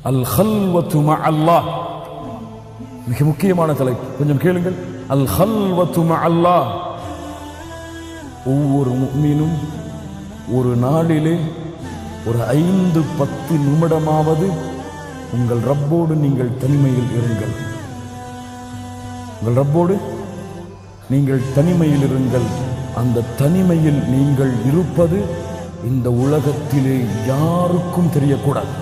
அல் ஹல்வத்து மஅல்லாஹ். மிக முக்கியமான தலைப்பு, கொஞ்சம் கேளுங்கள். அல் ஹல்வத்து மஅல்லாஹ். ஒவ்வொரு முஃமினும் ஒரு நாளிலே ஒரு 5-10 நிமிடமாவது உங்கள் ரப்போடு நீங்கள் தனிமையில் இருங்கள். உங்கள் ரப்போடு நீங்கள் தனிமையில் இருங்கள். அந்த தனிமையில் நீங்கள் இருப்பது இந்த உலகத்திலே யாருக்கும் தெரியக்கூடாது.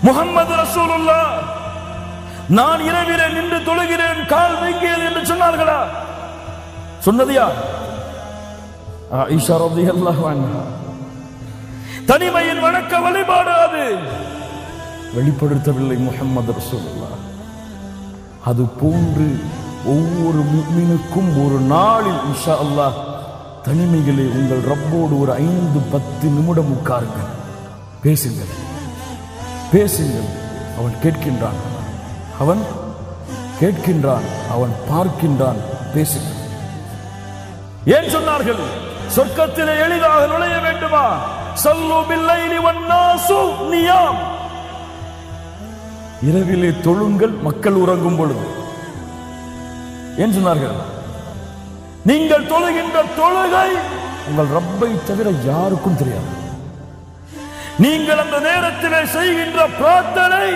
முஹம்மது ரசூலுல்லாஹ் நான் இரவிலே நின்று தொழுகிறேன், கால் வைக்கிறேன் என்று சொன்னார்களா? சொன்னது யார்? ஆயிஷா ரலியல்லாஹு அன்ஹா. தனிமையின் வணக்க வழிபாடு அது வெளிப்படுத்தவில்லை முஹம்மது ரசூலுல்லாஹ். அது போன்று ஒவ்வொரு முஃமினுக்கும் ஒரு நாளில் இன்ஷா அல்லாஹ் தனிமையிலே உங்கள் ரப்போடு ஒரு 5-10 நிமிடம் உட்காருங்கள், பேசுங்கள், பேசுங்கள். அவன் கேட்கின்றான், அவன் கேட்கின்றான், அவன் பார்க்கின்றான். பேசுங்கள். ஏன் சொன்னார்கள்? சொர்க்கத்திலே எளிதாக நுழைய வேண்டுமா? ஸல்லு பில்லைலி வன்னாசு நியாம். இரவிலே தொழுங்கள், மக்கள் உறங்கும் பொழுது. ஏன் சொன்னார்கள்? நீங்கள் தொழுகின்ற தொழுகை உங்கள் ரப்பை தவிர யாருக்கும் தெரியாது. நீங்கள் அந்த நேரத்திலே செய்கின்ற பிரார்த்தனை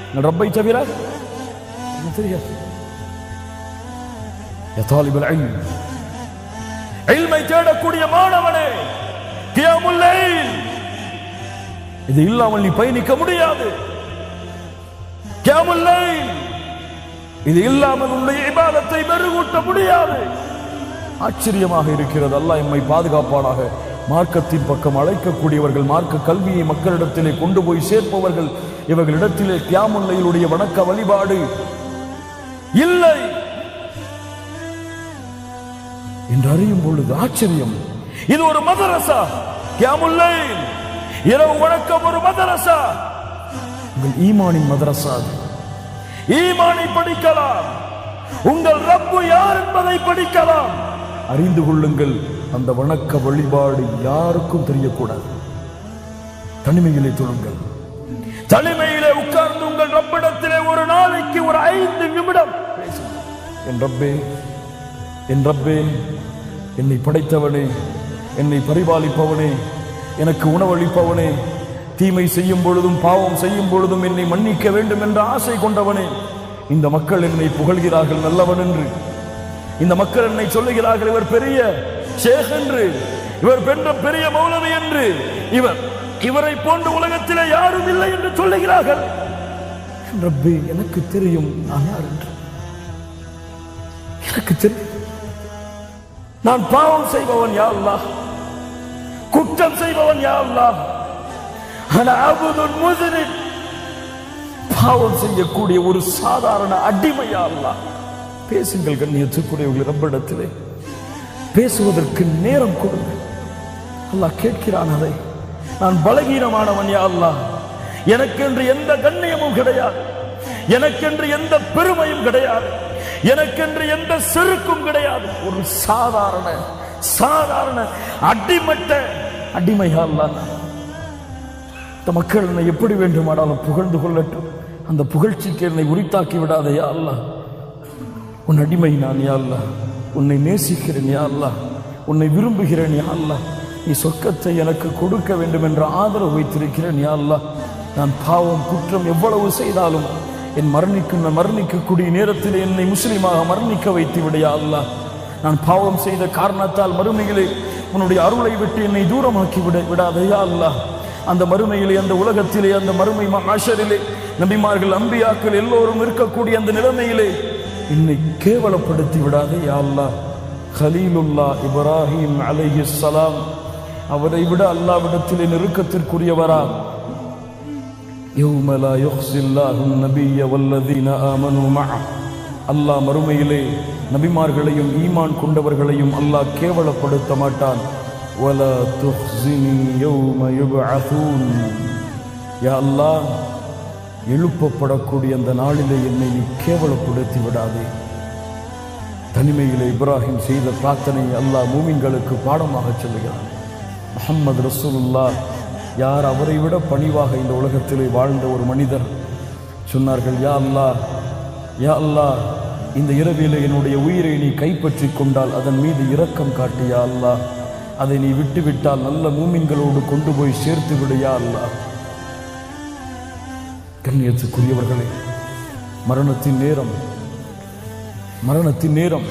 உங்கள் ரப்பை தவிர தெரியாது. யா தாலிபுல் இல்ம், இல்மை தேடக்கூடிய மாணவனே, கியாமுல் லைல் இது இல்லாமல் நீ பயணிக்க முடியாது. கியாமுல் லைல் இது இல்லாமல் உன்னுடைய இபாதத்தை மெருகூட்ட முடியாது. ஆச்சரியமாக இருக்கிறது. அல்லாஹ் எம்மை பாதுகாப்பானாக. மார்க்கத்தின் பக்கம் அழைக்கக்கூடியவர்கள், மார்க்க கல்வியை மக்களிடத்திலே கொண்டு போய் சேர்ப்பவர்கள், இவர்களிடத்திலே கியாமுல் லைலுடைய வணக்க வழிபாடு இல்லை என்று அறியும் பொழுது ஆச்சரியம். இது ஒரு மதரசா. கியாமுல் லைல் இரவு வணக்கம் ஒரு மதரசா. உங்கள் ஈமானின் மதரசா. ஈமானை படிக்கலாம், உங்கள் ரப்பு யார் என்பதை படிக்கலாம். அறிந்து கொள்ளுங்கள். அந்த வணக்க வழிபாடு யாருக்கும் தெரியக்கூடாது. தனிமையிலே தொழுங்கள். தனிமையிலே உட்கார்ந்து உங்கள் ரப்பிடத்திலே ஒரு நாளைக்கு ஒரு 5 நிமிடம் பேசுங்கள். என் ரப்பே, என் ரப்பே, என்னை படைத்தவனே, என்னை பரிபாலிப்பவனே, எனக்கு உணவளிப்பவனே, தீமை செய்யும் பொழுதும் பாவம் செய்யும் பொழுதும் என்னை மன்னிக்க வேண்டும் என்ற ஆசை கொண்டவனே, இந்த மக்கள் என்னை புகழ்கிறார்கள் நல்லவன் என்று. இந்த மக்கள் என்னை சொல்லுகிறார்கள் இவர் பெரிய ஷேக் என்று, இவர் பெரிய மௌலவி என்று, இவரை போன்ற உலகத்திலே யாரும் இல்லை என்று சொல்லுகிறார்கள். ரப்பே, எனக்கு தெரியும் நான் யார் என்று. எனக்கு தெரியும். நான் பாவம் செய்பவன் யா அல்லாஹ், குற்றம் செய்பவன் யா அல்லாஹ். அன அபுதுன் முஸ்லிம், பாவம் செய்யக்கூடிய ஒரு சாதாரண அடிமை யா அல்லாஹ். பேசுங்கள் கண்ணியத்துக்குரியவர்கள், ரப்பிடத்திலே பேசுவதற்கு நேரம் கொடுங்கள். அல்லாஹ் கேட்கிறான் அதை. நான் பலகீனமானவன் யா அல்லாஹ், எனக்கென்று எந்த கண்ணியமும் கிடையாது, எனக்கென்று எந்த பெருமையும் கிடையாது, எனக்கென்று எந்த செருக்கும் கிடையாது. ஒரு சாதாரண அடிமட்ட அடிமை யா அல்லாஹ். இந்த மக்கள் என்னை எப்படி வேண்டுமானாலும் புகழ்ந்து கொள்ளட்டும், அந்த புகழ்ச்சிக்கு என்னை உரித்தாக்கி விடாதே யா அல்லாஹ். உன் அடிமை நான் யா அல்லாஹ். உன்னை நேசிக்கிறேன் யா அல்லாஹ், உன்னை விரும்புகிறேன் யா அல்லாஹ். நீ சொர்க்கத்தை எனக்கு கொடுக்க வேண்டும் என்ற ஆதரவு வைத்திருக்கிறேன் யா அல்லாஹ். நான் பாவம் குற்றம் எவ்வளவு செய்தாலும் என் மரணிக்கக்கூடிய நேரத்தில் என்னை முஸ்லிமாக மரணிக்க வைத்து விட யா அல்லாஹ். நான் பாவம் செய்த காரணத்தால் மறுமையிலே உன்னுடைய அருளை விட்டு என்னை தூரமாக்கி விடாதே யா அல்லாஹ். அந்த மறுமையிலே, அந்த உலகத்திலே, அந்த மறுமை மஹ்ஷரிலே நபிமார்கள் அம்பியாக்கள் எல்லோரும் இருக்கக்கூடிய அந்த நிலைமையிலே என்னை கேவலப்படுத்தி விடாதே யா அல்லாஹ். கலீலுல்லாஹ் இப்ராஹிம் அலைஹிஸ்ஸலாம், அவரை விட அல்லாஹ்விடத்திலே நெருக்கத்திற்குரியவரா? யௌம லா யுஹ்ஸில்லாஹு நபிய்ய வல்லதீன ஆமனூ மஅஹ். அல்லாஹ் மறுமையிலே நபிமார்களையும் ஈமான் கொண்டவர்களையும் அல்லாஹ் கேவலப்படுத்த மாட்டான். வலா துஹ்ஸினி யௌம யுப்அஸூன். யா அல்லாஹ், எழுப்பப்படக்கூடிய அந்த நாளிலே என்னை நீ கேவலப்படுத்தி விடாதே. தனிமையிலே இப்ராஹிம் செய்த பிரார்த்தனை அல்லாஹ் மூமின்களுக்கு பாடமாக சொல்லுகிறான். முஹம்மது ரசூலுல்லாஹ் யார் அவரை விட பணிவாக இந்த உலகத்திலே வாழ்ந்த ஒரு மனிதர் சொன்னார்கள், யா அல்லாஹ், யா அல்லாஹ், இந்த இரவிலே என்னுடைய உயிரை நீ கைப்பற்றி கொண்டால் அதன் மீது இரக்கம் காட்டு யா அல்லாஹ், அதை நீ விட்டுவிட்டால் நல்ல மூமின்களோடு கொண்டு போய் சேர்த்து விடு யா அல்லாஹ். கண்ணியத்துக்குரியவர்களே, மரணத்தின் நேரம்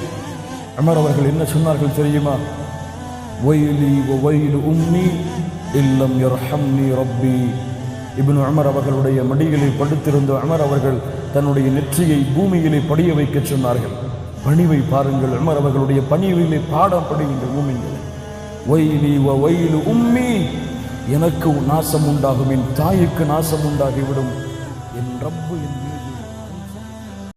உமர் அவர்கள் என்ன சொன்னார்கள் தெரியுமா? வயலி வயலு உம்மி இல்லம் யர்ஹம்னி ரப்பி. இப்னு உமர் அவர்களுடைய மடியிலே படுத்திருந்த உமர் அவர்கள் தன்னுடைய நெற்றியை பூமியிலே படிய வைக்க சொன்னார்கள். பணிவை பாருங்கள், உமர் அவர்களுடைய பணிவிலே பாடம் படியுங்கள் மூமின்களே. வயலி வயலு உம்மி, எனக்கு நாசம் உண்டாகும், என் தாய்க்கு நாசம் உண்டாகிவிடும், என் ரப்பு என்